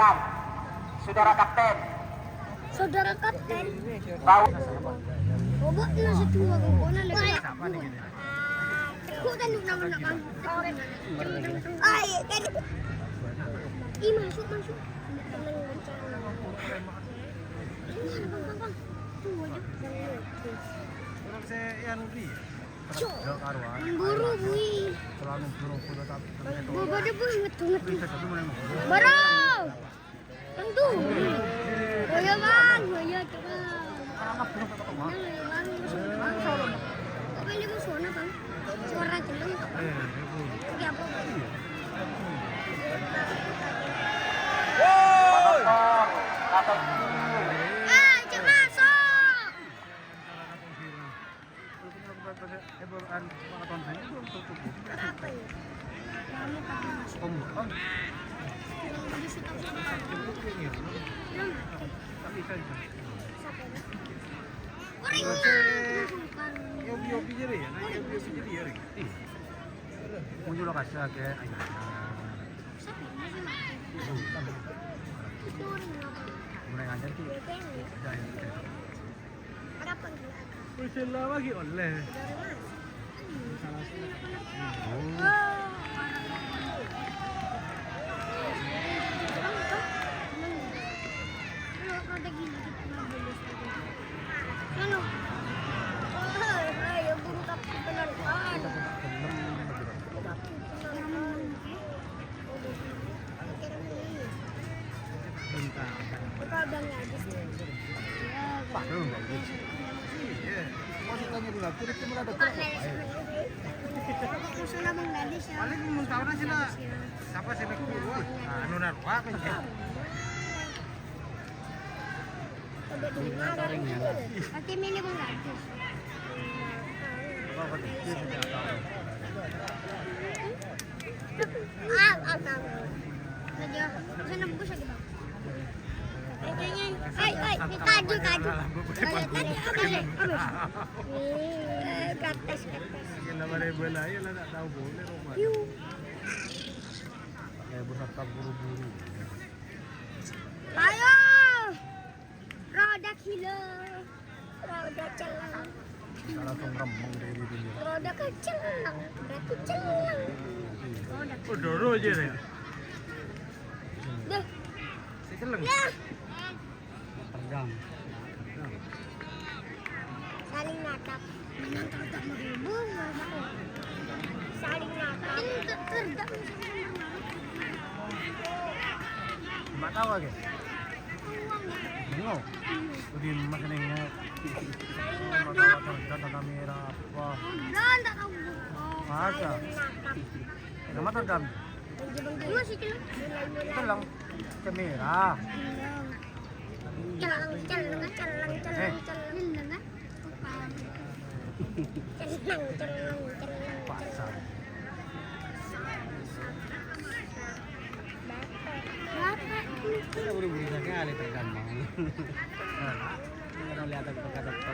Saudara Kapten. Saudara Kapten. Bau. Bobot na sa tuwa ko na lagi. Ko tanong naman na kang. Ay, kan. Masuk. Orang saya yang di. Buru bui. Selalu burung kuda tapi. Bobo de buru ngetunget. Baro. Tentu. Hoyo bang, hoyo coba. Kok beli mo suara bang? Suara jeleng. Pergi apa? Cek masuk. Apa ya? Yobi jadi ya, muncul lokasi kayak mulai ngajar tuh. Bisa lagi oleh. Paling muntah na sila. Siapa sila kuwa? Ano na ruwa kan ya? Pakai mini bang gratis. Saja, sana buku saja bang. Kaju. Tadi Kates. Kenapa dia bola ya lah tak tahu boleh rumah. Ya bersama buru-buru. Ayo. Roda kilo. Roda celang. Salah tong remong dari dia. Roda kecelang. Berarti celang. Oh, doro aja deh. Deh. Sekeleng. Ya. Tegang. Saling natap. Menantang tak beribu. Saling natap. Terdak. Mak tahu ke? Bingung. Udah makan yang Saling natap. tanda merah apa? Dan tak tahu. Masa? Nama terdam. Dua sih kilo. Telang. Merah. Celang. Pasar. Kita buru-buru sekali tergamang. Kita lihat aku kata-kata.